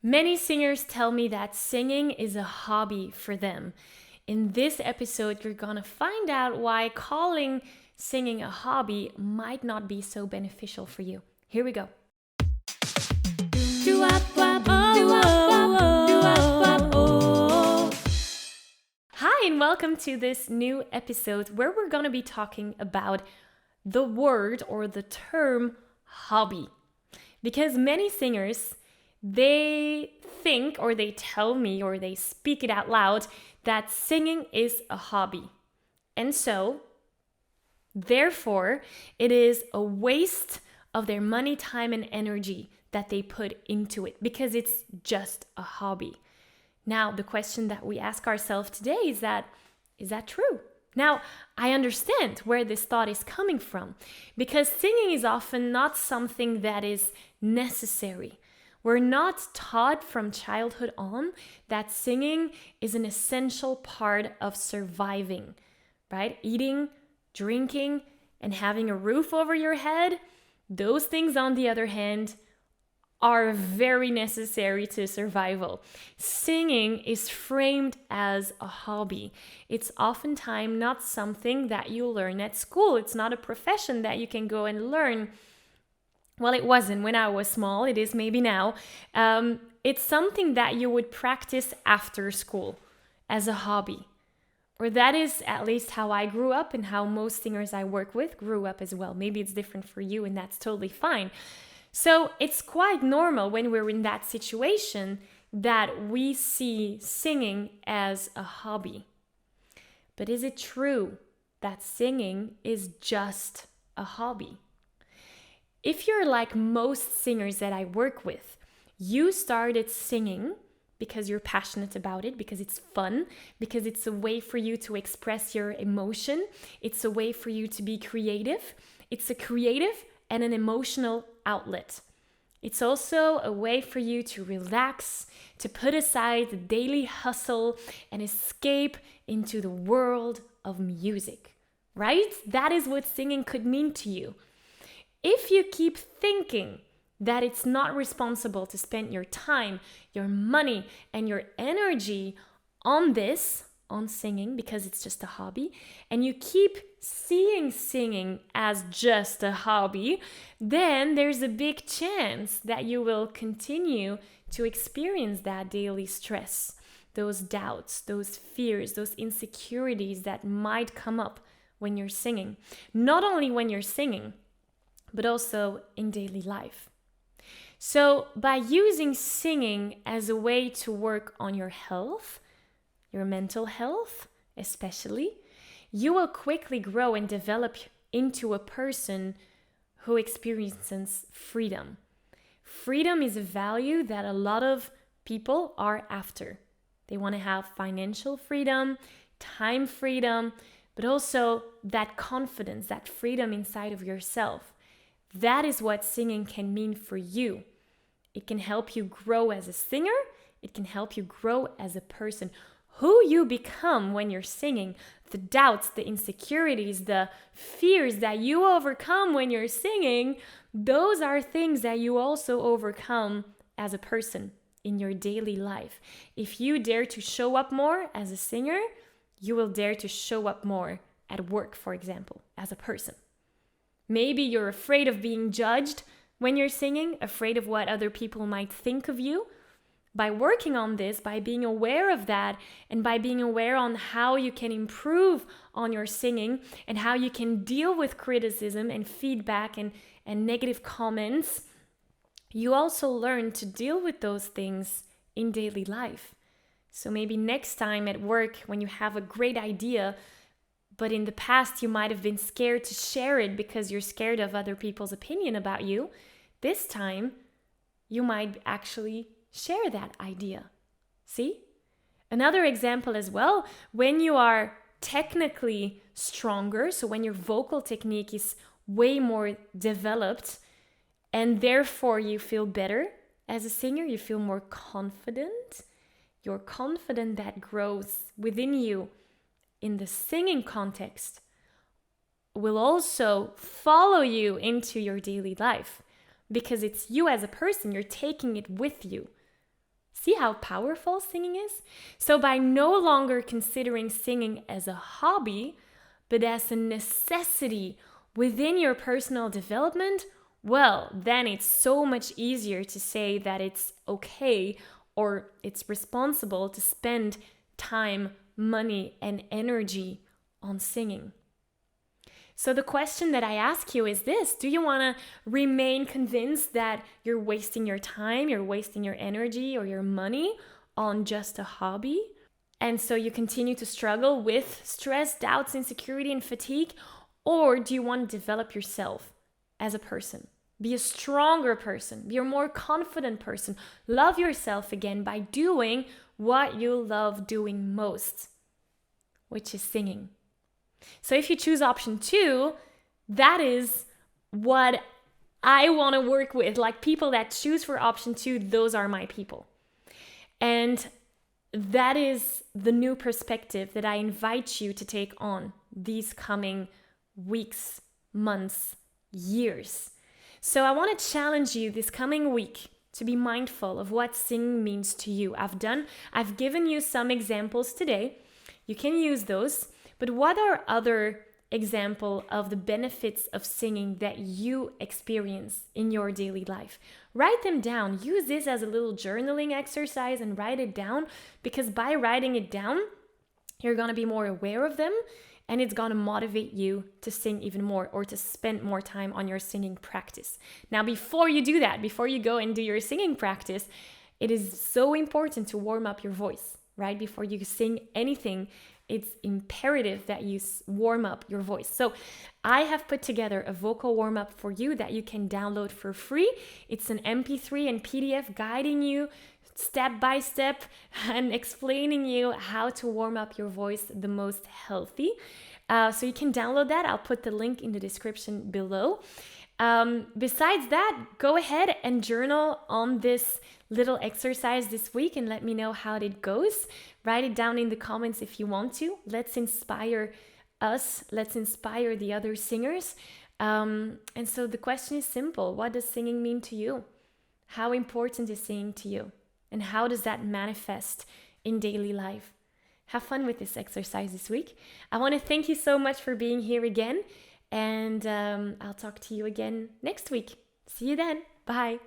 Many singers tell me that singing is a hobby for them. In this episode, you're gonna find out why calling singing a hobby might not be so beneficial for you. Here we go. Hi, and welcome to this new episode where we're gonna be talking about the word or the term hobby. Because many singers, they think or they tell me or they speak it out loud that singing is a hobby. And so, therefore, it is a waste of their money, time, and energy that they put into it because it's just a hobby. Now, the question that we ask ourselves today is that true? Now, I understand where this thought is coming from because singing is often not something that is necessary. We're not taught from childhood on that singing is an essential part of surviving, right? Eating, drinking, and having a roof over your head, those things, on the other hand, are very necessary to survival. Singing is framed as a hobby. It's oftentimes not something that you learn at school. It's not a profession that you can go and learn. Well, it wasn't when I was small. It is maybe now. It's something that you would practice after school as a hobby. Or that is at least how I grew up and how most singers I work with grew up as well. Maybe it's different for you and that's totally fine. So it's quite normal when we're in that situation that we see singing as a hobby. But is it true that singing is just a hobby? If you're like most singers that I work with, you started singing because you're passionate about it, because it's fun, because it's a way for you to express your emotion. It's a way for you to be creative. It's a creative and an emotional outlet. It's also a way for you to relax, to put aside the daily hustle and escape into the world of music, right? That is what singing could mean to you. If you keep thinking that it's not responsible to spend your time, your money, and your energy on singing, because it's just a hobby, and you keep seeing singing as just a hobby, then there's a big chance that you will continue to experience that daily stress, those doubts, those fears, those insecurities that might come up when you're singing. Not only when you're singing, but also in daily life. So by using singing as a way to work on your health, your mental health especially, you will quickly grow and develop into a person who experiences freedom. Freedom is a value that a lot of people are after. They want to have financial freedom, time freedom, but also that confidence, that freedom inside of yourself. That is what singing can mean for you. It can help you grow as a singer. It can help you grow as a person. Who you become when you're singing, the doubts, the insecurities, the fears that you overcome when you're singing, those are things that you also overcome as a person in your daily life. If you dare to show up more as a singer, you will dare to show up more at work, for example, as a person. Maybe you're afraid of being judged when you're singing, afraid of what other people might think of you. By working on this, by being aware of that, and by being aware on how you can improve on your singing and how you can deal with criticism and feedback and negative comments, you also learn to deal with those things in daily life. So maybe next time at work when you have a great idea, but in the past you might have been scared to share it because you're scared of other people's opinion about you, this time you might actually share that idea. See? Another example as well, when you are technically stronger, so when your vocal technique is way more developed and therefore you feel better as a singer, you feel more confident, your confidence that grows within you in the singing context will also follow you into your daily life because it's you as a person, you're taking it with you. See how powerful singing is? So by no longer considering singing as a hobby, but as a necessity within your personal development, well, then it's so much easier to say that it's okay or it's responsible to spend time, money, and energy on singing. So the question that I ask you is this: do you want to remain convinced that you're wasting your time, you're wasting your energy or your money on just a hobby? And so you continue to struggle with stress, doubts, insecurity, and fatigue? Or do you want to develop yourself as a person? Be a stronger person, be a more confident person. Love yourself again by doing what you love doing most, which is singing. So if you choose option 2, that is what I want to work with. Like, people that choose for option 2, those are my people. And that is the new perspective that I invite you to take on these coming weeks, months, years. So I want to challenge you this coming week to be mindful of what singing means to you. I've given you some examples today. You can use those. But what are other examples of the benefits of singing that you experience in your daily life? Write them down. Use this as a little journaling exercise and write it down, because by writing it down, you're going to be more aware of them, and it's going to motivate you to sing even more or to spend more time on your singing practice. Now, before you do that, before you go and do your singing practice, it is so important to warm up your voice, right? Before you sing anything, it's imperative that you warm up your voice. So I have put together a vocal warm-up for you that you can download for free. It's an MP3 and PDF guiding you step by step and explaining you how to warm up your voice the most healthy. So you can download that. I'll put the link in the description below. Besides that, go ahead and journal on this little exercise this week and let me know how it goes. Write it down in the comments if you want to. Let's inspire us. Let's inspire the other singers. And so the question is simple. What does singing mean to you? How important is singing to you? And how does that manifest in daily life? Have fun with this exercise this week. I want to thank you so much for being here again. And I'll talk to you again next week. See you then. Bye.